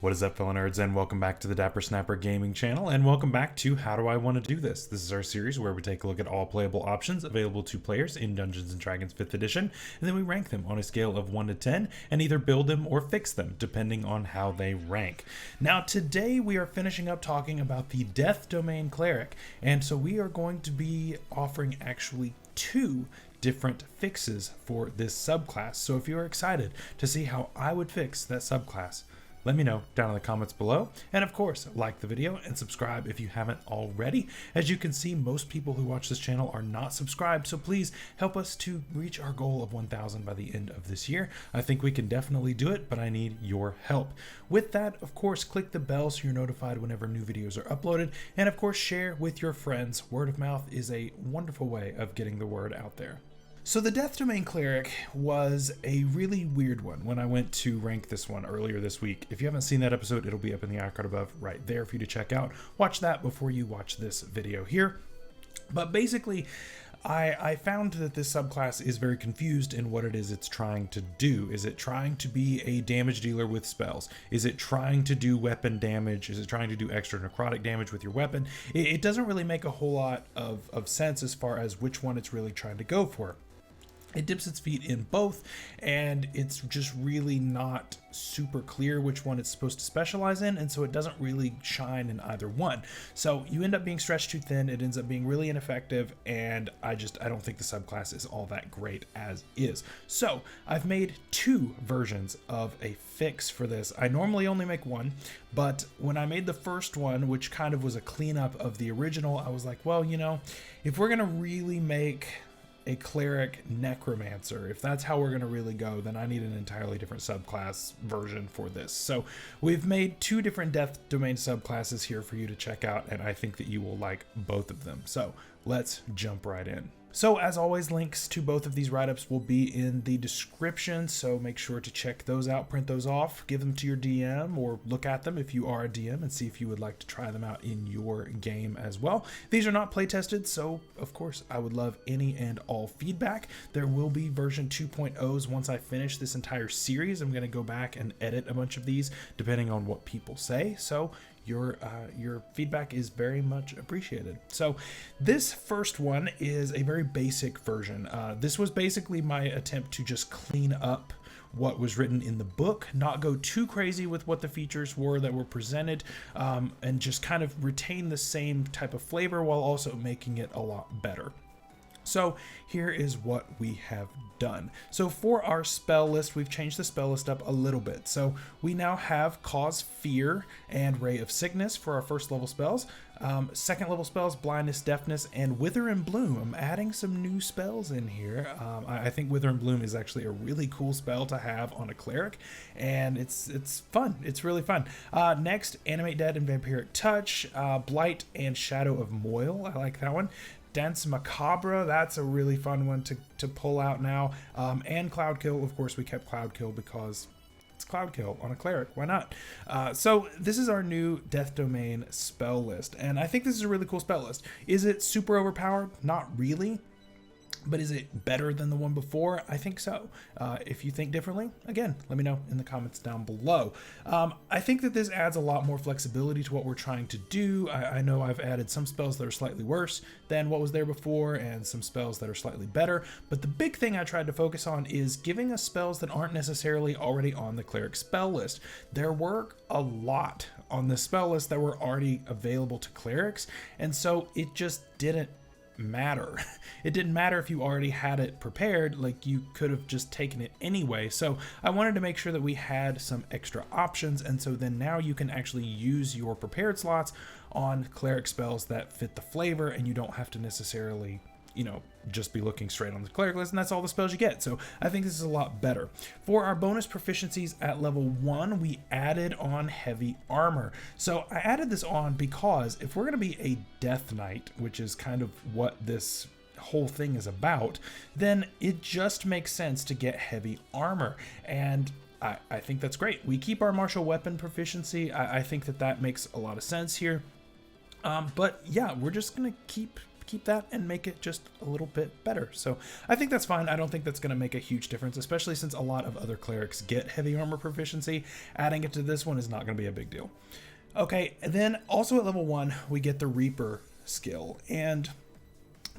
What is up, fellow nerds, and welcome back to the Dapper Snapper Gaming channel, and welcome back to How Do I Want to Do This? This is our series where we take a look at all playable options available to players in Dungeons & Dragons 5th edition, and then we rank them on a scale of 1 to 10, and either build them or fix them, depending on how they rank. Now, today we are finishing up talking about the Death Domain Cleric, and so we are going to be offering actually two different fixes for this subclass. So if you're excited to see how I would fix that subclass, let me know down in the comments below, and of course like the video and subscribe if you haven't already. As you can see, most people who watch this channel are not subscribed, so please help us to reach our goal of 1,000 by the end of this year. I think we can definitely do it, but I need your help. With that, of course, click the bell so you're notified whenever new videos are uploaded, and of course share with your friends. Word of mouth is a wonderful way of getting the word out there. So the Death Domain Cleric was a really weird one when I went to rank this one earlier this week. If you haven't seen that episode, it'll be up in the icon above right there for you to check out. Watch that before you watch this video here. But basically, I found that this subclass is very confused in what it is it's trying to do. Is it trying to be a damage dealer with spells? Is it trying to do weapon damage? Is it trying to do extra necrotic damage with your weapon? It doesn't really make a whole lot of sense as far as which one it's really trying to go for. It dips its feet in both, and it's just really not super clear which one it's supposed to specialize in, and so it doesn't really shine in either one. So you end up being stretched too thin, it ends up being really ineffective, and I don't think the subclass is all that great as is. So I've made two versions of a fix for this. I normally only make one, but when I made the first one, which kind of was a cleanup of the original, I was like, well, you know, if we're gonna really make a cleric necromancer, if that's how we're going to really go, then I need an entirely different subclass version for this. So we've made two different Death Domain subclasses here for you to check out, and I think that you will like both of them. So let's jump right in. So as always, links to both of these write-ups will be in the description, so make sure to check those out, print those off, give them to your DM, or look at them if you are a DM and see if you would like to try them out in your game as well. These are not play tested, so of course I would love any and all feedback. There will be version 2.0s once I finish this entire series. I'm going to go back and edit a bunch of these depending on what people say, so your feedback is very much appreciated. So this first one is a very basic version. This was basically my attempt to just clean up what was written in the book, not go too crazy with what the features were that were presented, and just kind of retain the same type of flavor while also making it a lot better. So here is what we have done. So for our spell list, we've changed the spell list up a little bit. So we now have Cause Fear and Ray of Sickness for our first level spells. Second level spells, Blindness, Deafness, and Wither and Bloom. I'm adding some new spells in here. I think Wither and Bloom is actually a really cool spell to have on a cleric, and it's fun. It's really fun. Next, Animate Dead and Vampiric Touch, Blight and Shadow of Moil. I like that one. Dance Macabre, that's a really fun one to pull out now. And Cloud Kill, of course we kept Cloud Kill because it's Cloud Kill on a cleric, why not? So this is our new Death Domain spell list, and I think this is a really cool spell list. Is it super overpowered? Not really. But is it better than the one before? I think so. If you think differently, again, let me know in the comments down below. I think that this adds a lot more flexibility to what we're trying to do. I know I've added some spells that are slightly worse than what was there before and some spells that are slightly better. But the big thing I tried to focus on is giving us spells that aren't necessarily already on the cleric spell list. There were a lot on the spell list that were already available to clerics, and so it just didn't matter. It didn't matter if you already had it prepared, like you could have just taken it anyway. So I wanted to make sure that we had some extra options, and so then now you can actually use your prepared slots on cleric spells that fit the flavor, and you don't have to necessarily, you know, just be looking straight on the cleric list, and that's all the spells you get. So I think this is a lot better. For our bonus proficiencies at level 1, we added on heavy armor. So I added this on because if we're going to be a death knight, which is kind of what this whole thing is about, then it just makes sense to get heavy armor, and I think that's great. We keep our martial weapon proficiency. I think that makes a lot of sense here. But yeah, we're just going to keep keep that and make it just a little bit better. So I think that's fine. I don't think that's going to make a huge difference, especially since a lot of other clerics get heavy armor proficiency. Adding it to this one is not going to be a big deal. Okay, and then also at level 1, we get the Reaper skill. And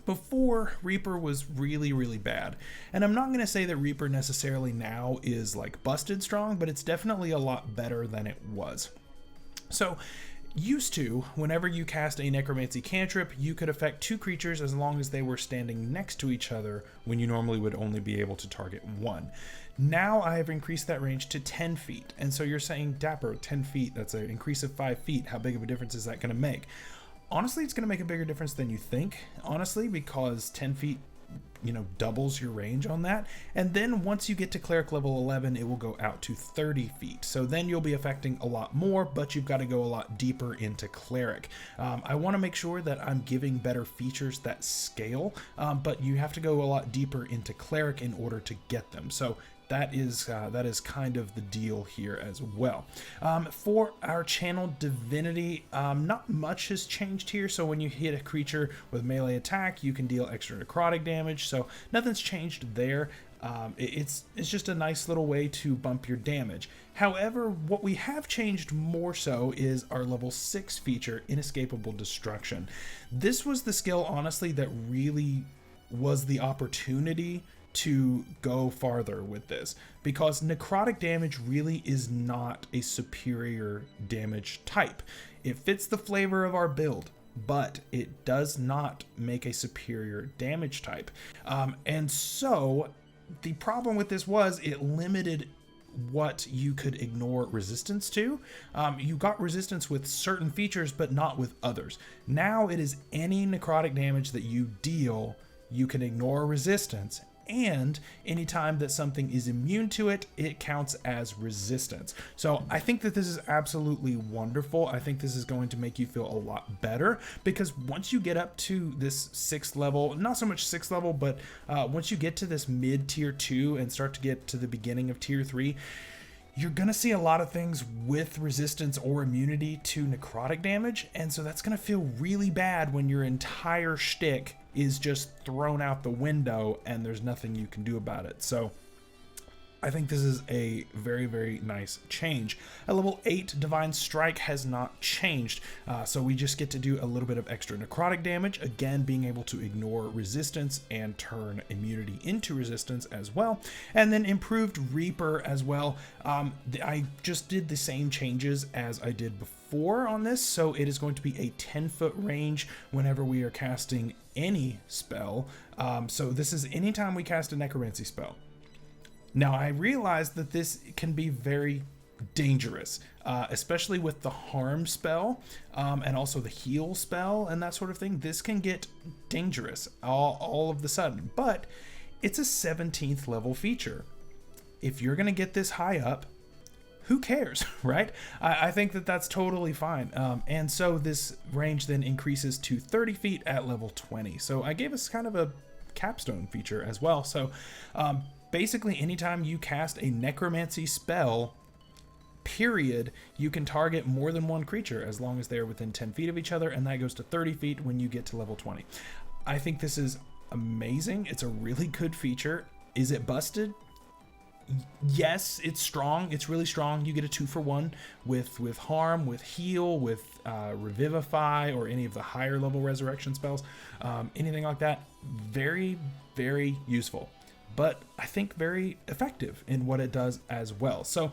before, Reaper was really, really bad. And I'm not going to say that Reaper necessarily now is like busted strong, but it's definitely a lot better than it was. So, used to, whenever you cast a Necromancy cantrip, you could affect 2 creatures as long as they were standing next to each other, when you normally would only be able to target 1. Now I have increased that range to 10 feet. And so you're saying, Dapper, 10 feet, that's an increase of 5 feet. How big of a difference is that going to make? Honestly, it's going to make a bigger difference than you think, honestly, because 10 feet, doubles your range on that. And then once you get to Cleric level 11, it will go out to 30 feet. So then you'll be affecting a lot more, but you've got to go a lot deeper into Cleric. I want to make sure that I'm giving better features that scale, but you have to go a lot deeper into Cleric in order to get them. So that is kind of the deal here as well. For our channel divinity, not much has changed here. So when you hit a creature with melee attack, you can deal extra necrotic damage. So nothing's changed there. It's just a nice little way to bump your damage. However, what we have changed more so is our level 6 feature, Inescapable Destruction. This was the skill, honestly, that really was the opportunity to go farther with this, because necrotic damage really is not a superior damage type. It fits the flavor of our build, but it does not make a superior damage type. And so the problem with this was it limited what you could ignore resistance to. You got resistance with certain features, but not with others. Now it is any necrotic damage that you deal, you can ignore resistance, and anytime that something is immune to it, it counts as resistance. So I think that this is absolutely wonderful. I think this is going to make you feel a lot better, because once you get up to this 6th level, not so much 6th level, but once you get to this mid tier 2 and start to get to the beginning of tier 3, you're going to see a lot of things with resistance or immunity to necrotic damage, and so that's going to feel really bad when your entire shtick is just thrown out the window and there's nothing you can do about it. So I think this is a very, very nice change. At level 8, Divine Strike has not changed, so we just get to do a little bit of extra necrotic damage, again being able to ignore resistance and turn immunity into resistance as well. And then improved Reaper as well. I just did the same changes as I did before on this, so it is going to be a 10-foot range whenever we are casting any spell. So this is anytime we cast a necromancy spell. Now, I realize that this can be very dangerous, especially with the harm spell and also the heal spell and that sort of thing. This can get dangerous all of the sudden, but it's a 17th level feature. If you're going to get this high up, who cares, right? I think that that's totally fine. And so this range then increases to 30 feet at level 20. So I gave us kind of a capstone feature as well. So basically, anytime you cast a necromancy spell, period, you can target more than one creature as long as they are within 10 feet of each other, and that goes to 30 feet when you get to level 20. I think this is amazing. It's a really good feature. Is it busted? Yes, it's strong. It's really strong. You get a 2-for-1 with harm, with heal, with revivify, or any of the higher level resurrection spells, anything like that. Very, very useful, but I think very effective in what it does as well. So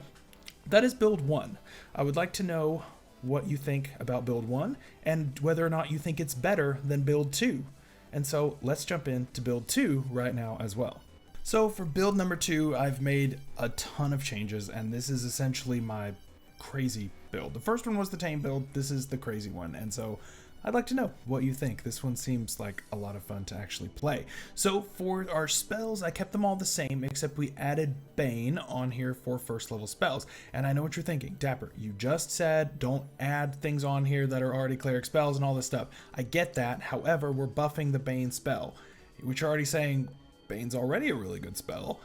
that is build 1. I would like to know what you think about build 1 and whether or not you think it's better than build 2. And so let's jump into build 2 right now as well. So for build number 2, I've made a ton of changes, and this is essentially my crazy build. The first one was the tame build. This is the crazy one, and so I'd like to know what you think. This one seems like a lot of fun to actually play. So for our spells, I kept them all the same, except we added Bane on here for first level spells. And I know what you're thinking. Dapper, you just said don't add things on here that are already cleric spells and all this stuff. I get that. However, we're buffing the Bane spell, which you're already saying Bane's already a really good spell.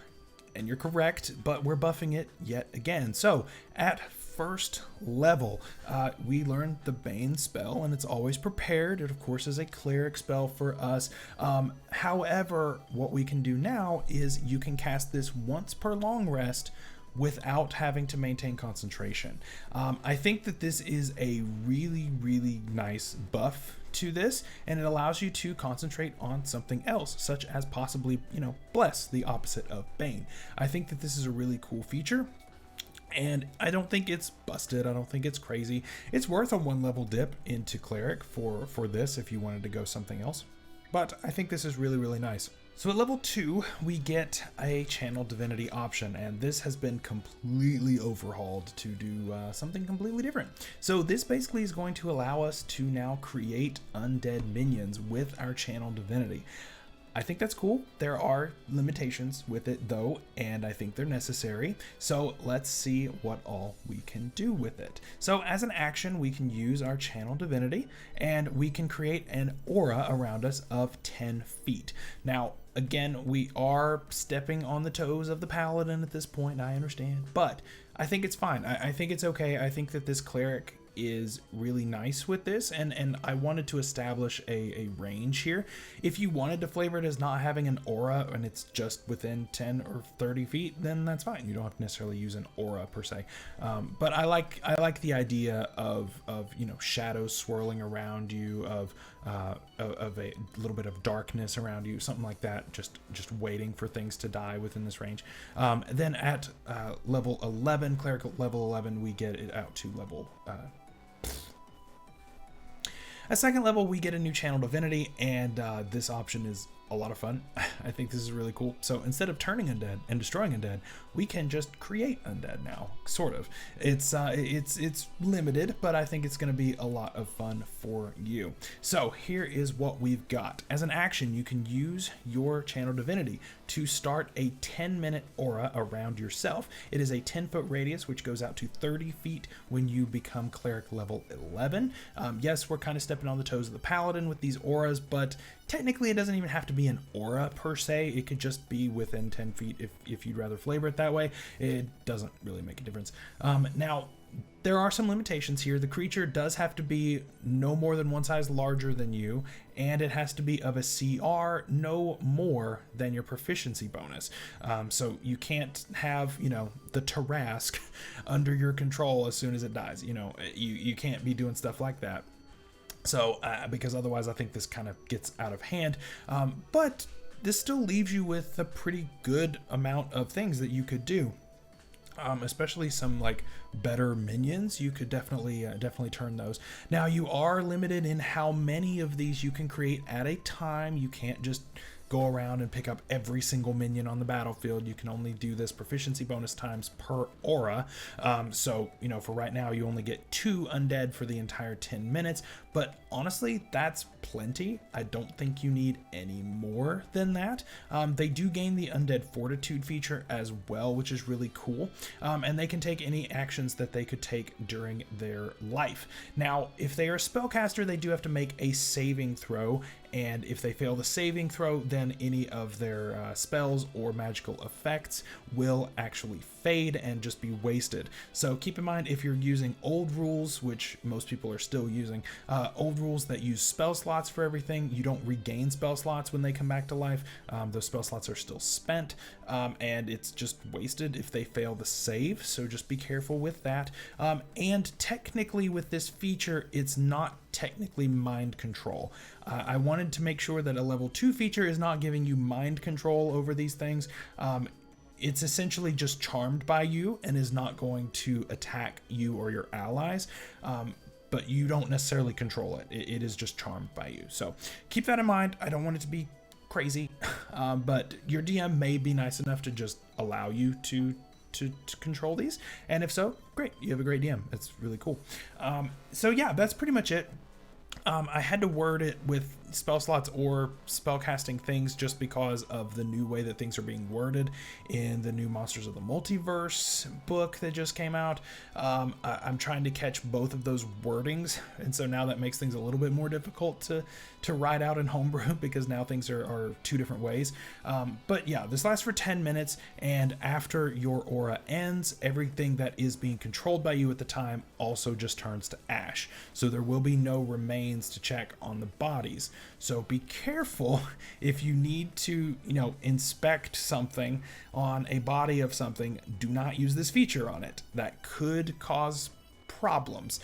And you're correct, but we're buffing it yet again. So at first level, we learned the Bane spell, and it's always prepared. It, of course, is a cleric spell for us. However, what we can do now is you can cast this once per long rest without having to maintain concentration. I think that this is a really, really nice buff to this, and it allows you to concentrate on something else, such as possibly, Bless, the opposite of Bane. I think that this is a really cool feature, and I don't think it's busted. I don't think it's crazy. It's worth a 1-level dip into Cleric for this if you wanted to go something else, but I think this is really, really nice. So at level 2, we get a Channel Divinity option, and this has been completely overhauled to do something completely different. So this basically is going to allow us to now create undead minions with our Channel Divinity. I think that's cool. There are limitations with it though, and I think they're necessary. So let's see what all we can do with it. So as an action, we can use our Channel Divinity, and we can create an aura around us of 10 feet. Now, again, we are stepping on the toes of the Paladin at this point, I understand, but I think it's fine. I think it's okay. I think that this Cleric is really nice with this, and I wanted to establish a range here. If you wanted to flavor it as not having an aura and it's just within 10 or 30 feet, then that's fine. You don't have to necessarily use an aura per se, but I like the idea of shadows swirling around you, of a little bit of darkness around you, something like that, just waiting for things to die within this range. Then at level 11, Cleric level 11, we get it out to level at second level, we get a new Channel Divinity, and this option is a lot of fun. I think this is really cool. So instead of turning undead and destroying undead, we can just create undead now, sort of. It's limited, but I think it's going to be a lot of fun for you. So here is what we've got. As an action, you can use your Channel Divinity to start a 10-minute aura around yourself. It is a 10-foot radius, which goes out to 30 feet when you become Cleric level 11. Yes, we're kind of stepping on the toes of the Paladin with these auras, but technically it doesn't even have to be an aura per se. It could just be within 10 feet if you'd rather flavor it that way. It doesn't really make a difference. Now, there are some limitations here. The creature does have to be no more than one size larger than you, and it has to be of a CR no more than your proficiency bonus. So you can't have, the Tarask under your control as soon as it dies. You can't be doing stuff like that. So, because otherwise I think this kind of gets out of hand. But this still leaves you with a pretty good amount of things that you could do. Especially some better minions. You could definitely turn those. Now, you are limited in how many of these you can create at a time. You can't just go around and pick up every single minion on the battlefield. You can only do this proficiency bonus times per aura. So, for right now, you only get 2 undead for the entire 10 minutes. But honestly, that's plenty. I don't think you need any more than that. They do gain the Undead Fortitude feature as well, which is really cool. And they can take any actions that they could take during their life. Now, if they are a spellcaster, they do have to make a saving throw. And if they fail the saving throw, then any of their spells or magical effects will actually fade and just be wasted. So keep in mind, if you're using old rules, which most people are still using, old rules that use spell slots for everything, you don't regain spell slots when they come back to life. Those spell slots are still spent, and it's just wasted if they fail the save. So just be careful with that. And technically with this feature, it's not technically mind control. I wanted to make sure that a level 2 feature is not giving you mind control over these things. It's essentially just charmed by you and is not going to attack you or your allies. But you don't necessarily control it. It is just charmed by you. So keep that in mind. I don't want it to be crazy, but your DM may be nice enough to just allow you to control these. And if so, great. You have a great DM. It's really cool. So yeah, that's pretty much it. I had to word it with spell slots or spell casting things just because of the new way that things are being worded in the new Monsters of the Multiverse book that just came out. I'm trying to catch both of those wordings, and so now that makes things a little bit more difficult to write out in homebrew because now things are two different ways. But yeah, this lasts for 10 minutes, and after your aura ends, everything that is being controlled by you at the time also just turns to ash. So there will be no remains to check on the bodies. So be careful if you need to, inspect something on a body of something. Do not use this feature on it. That could cause problems.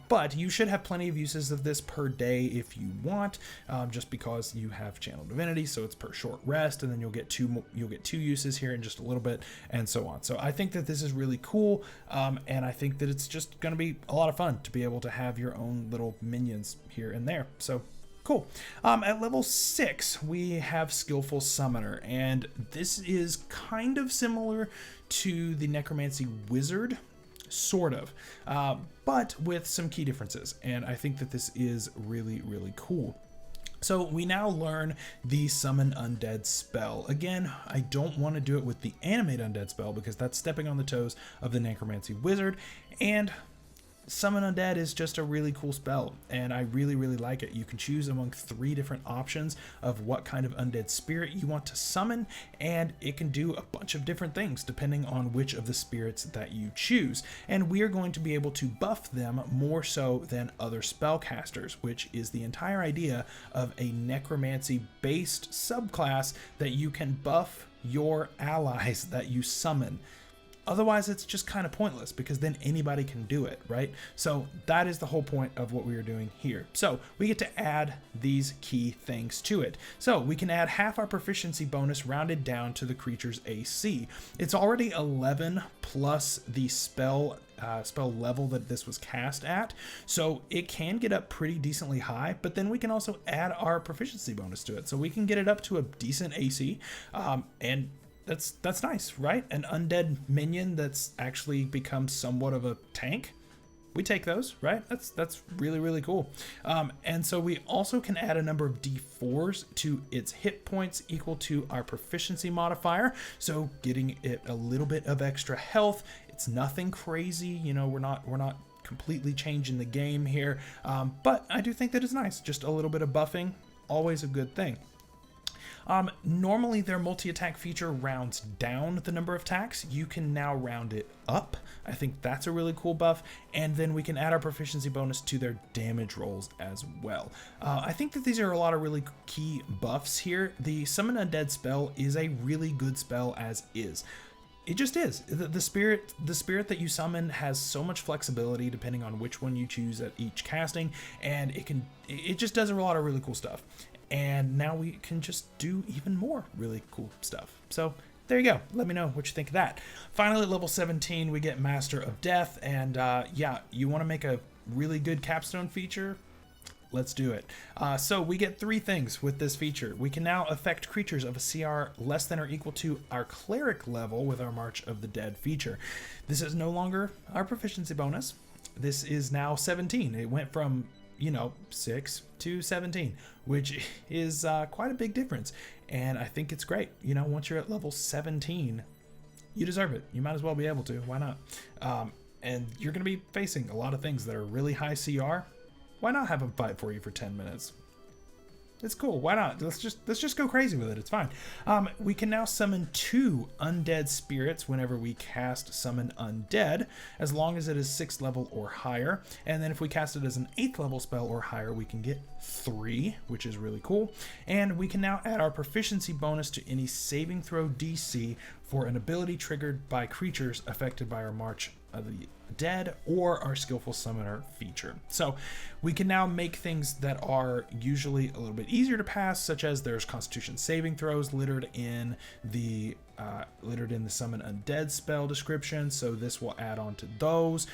But you should have plenty of uses of this per day if you want, just because you have Channel Divinity, so it's per short rest, and then you'll get two uses here in just a little bit, and so on. So I think that this is really cool, and I think that it's just going to be a lot of fun to be able to have your own little minions here and there. So cool. At level 6, we have Skillful Summoner, and this is kind of similar to the Necromancy Wizard, sort of, but with some key differences, and I think that this is really, really cool. So we now learn the Summon Undead spell. Again, I don't want to do it with the Animate Undead spell because that's stepping on the toes of the Necromancy Wizard, and Summon Undead is just a really cool spell, and I really, really like it. You can choose among 3 different options of what kind of undead spirit you want to summon, and it can do a bunch of different things depending on which of the spirits that you choose. And we are going to be able to buff them more so than other spellcasters, which is the entire idea of a necromancy-based subclass, that you can buff your allies that you summon. Otherwise, it's just kind of pointless because then anybody can do it, right? So that is the whole point of what we are doing here. So we get to add these key things to it. So we can add half our proficiency bonus rounded down to the creature's AC. It's already 11 plus the spell level that this was cast at, so it can get up pretty decently high, but then we can also add our proficiency bonus to it. So we can get it up to a decent AC, and that's nice, right? An undead minion that's actually become somewhat of a tank. We take those, right? That's really, really cool. And so we also can add a number of D4s to its hit points equal to our proficiency modifier. So getting it a little bit of extra health. It's nothing crazy, we're not completely changing the game here. But I do think that it's nice. Just a little bit of buffing, always a good thing. Normally their multi-attack feature rounds down the number of attacks. You can now round it up. I think that's a really cool buff. And then we can add our proficiency bonus to their damage rolls as well. I think that these are a lot of really key buffs here. The Summon Undead spell is a really good spell as is. It just is. The spirit that you summon has so much flexibility depending on which one you choose at each casting, and it just does a lot of really cool stuff. And now we can just do even more really cool stuff. So there you go. Let me know what you think of that. Finally, at level 17, we get Master of Death. And yeah, you want to make a really good capstone feature? Let's do it. So we get 3 things with this feature. We can now affect creatures of a CR less than or equal to our cleric level with our March of the Dead feature. This is no longer our proficiency bonus. This is now 17. It went from 6 to 17, which is quite a big difference. And I think it's great. Once you're at level 17, you deserve it. You might as well be able to. Why not? And you're going to be facing a lot of things that are really high CR. Why not have them fight for you for 10 minutes? It's cool. Why not? Let's just go crazy with it. It's fine. We can now summon 2 undead spirits whenever we cast Summon Undead, as long as it is 6th level or higher. And then if we cast it as an 8th level spell or higher, we can get 3, which is really cool. And we can now add our proficiency bonus to any saving throw DC for an ability triggered by creatures affected by our March of the Dead or our Skillful Summoner feature. So we can now make things that are usually a little bit easier to pass, such as there's Constitution saving throws littered in the Summon Undead spell description. So this will add on to those.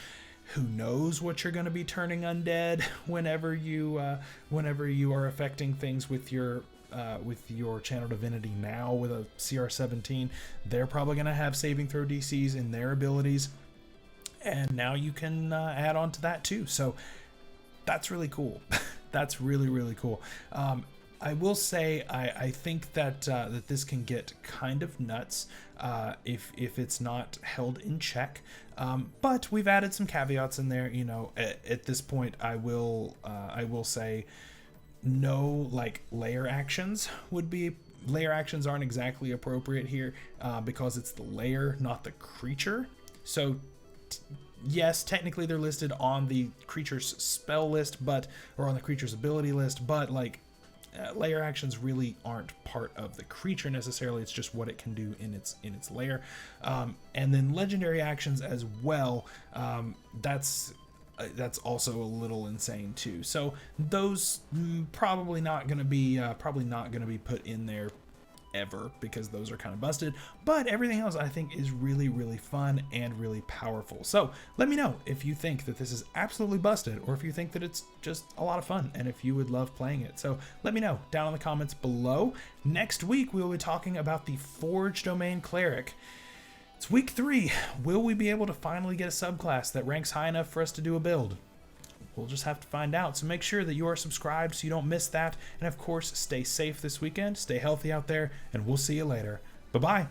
Who knows what you're going to be turning undead whenever you are affecting things with your Channel Divinity now with a CR 17. They're probably going to have saving throw DCs in their abilities. And now you can add on to that too. So that's really cool. That's really, really cool. I will say I think that that this can get kind of nuts if it's not held in check. But we've added some caveats in there. You know, at this point, I will say no, like, layer actions would be. Layer actions aren't exactly appropriate here because it's the layer, not the creature. So yes, technically they're listed on the creature's spell list, or on the creature's ability list, but like layer actions really aren't part of the creature necessarily. It's just what it can do in its layer. And then legendary actions as well. That's also a little insane too. So those probably not going to be put in there ever, because those are kind of busted. But everything else I think is really, really fun and really powerful. So let me know if you think that this is absolutely busted, or if you think that it's just a lot of fun and if you would love playing it. So let me know down in the comments below. Next week we will be talking about the Death Domain Cleric. It's week 3. Will we be able to finally get a subclass that ranks high enough for us to do a build? We'll just have to find out. So make sure that you are subscribed so you don't miss that. And of course, stay safe this weekend, stay healthy out there, and we'll see you later. Bye-bye.